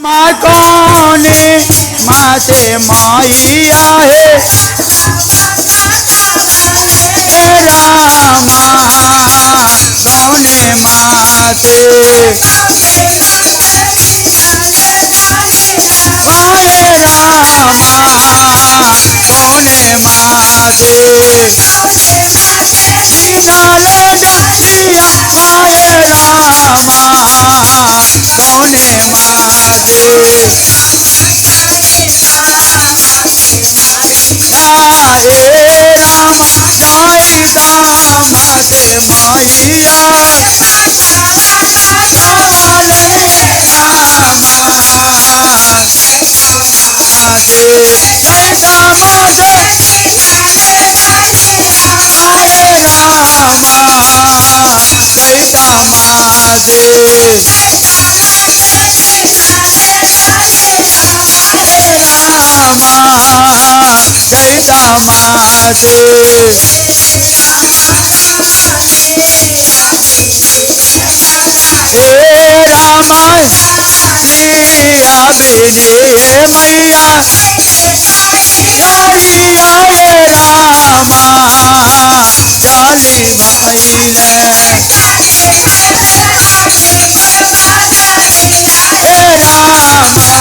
माँ कौन माते माइया है रामा कौन माते वाहे रामा कौन माते नाले डालिया वाहे रामा कौन माते राधे रामा जाई दामते माइया काले रामा राधे जय दामोदर वाहे रामा जय दामादे रामा जय दामादे हे रामा लिया बिनी है मैया लालिया ये रामा जाली भाई ले हे रामा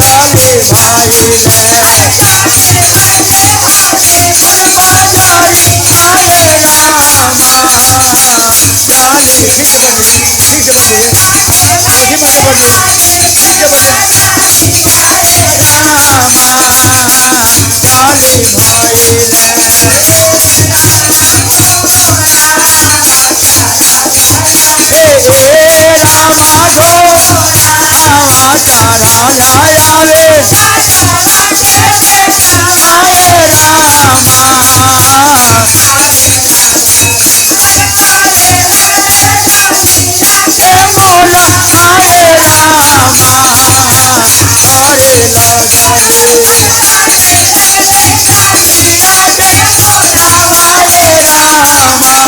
जाली भाई ले जाली नीचे बने आगे मारे बोले नीचे बने रामा जाली भाई ले रामा को रामा तारा आवे आए रामा मोला आए रामा तारे लगले आए रामा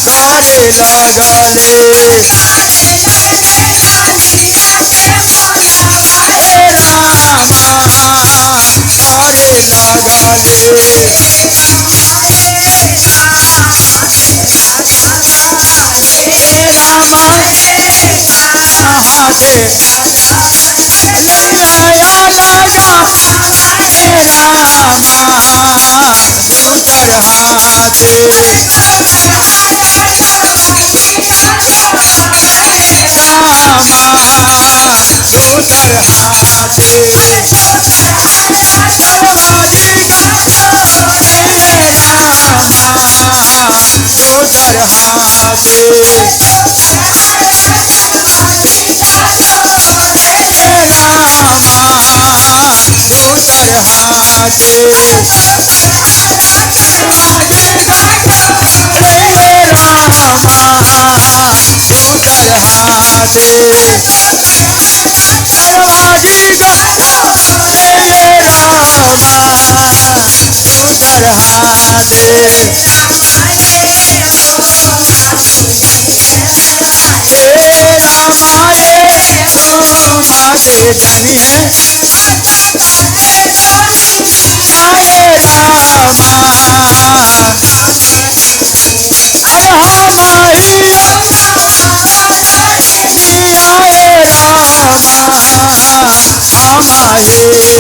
तारे लगले रामा तारे लगले रामा हाथे लैया लगा रामा दूसर हाथे रामा दूसर हाथे तलवारी रामा दूसर हाथे रामा दूसर हाथे रामा दूसर हाथे तलवारी रामा दूसर हाथे रामा माते जानी है आए रामा अरे हाँ माहिया आए रामा हाँ माहियो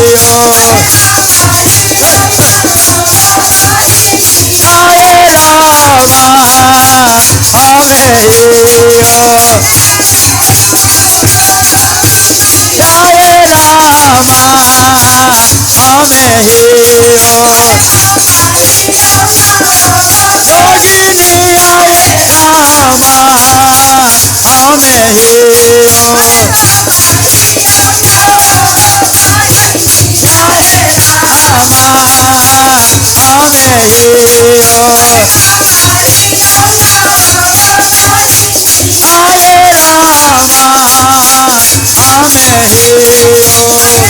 आए रामा हमें जाए रामा हमें जोगिनी आए रामा हमें जाए रामा हमें आए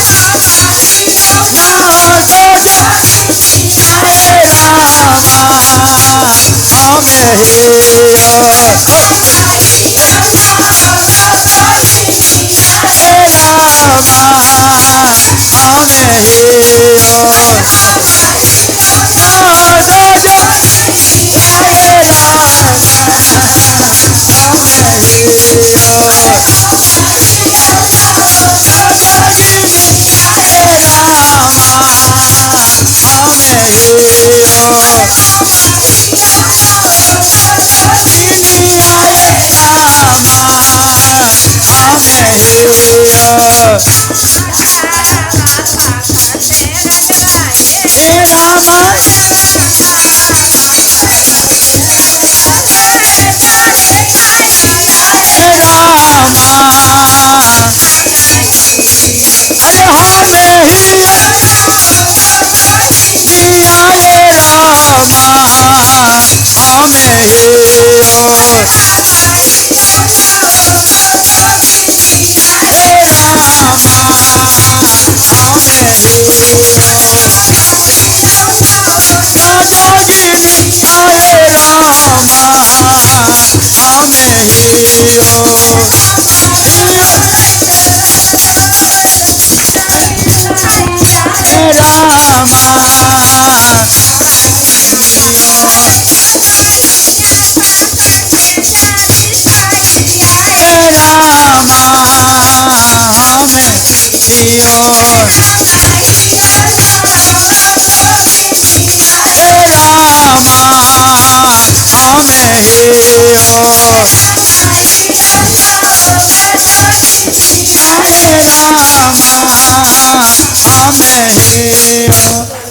रामा हमें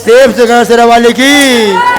देव से गणेश वाले की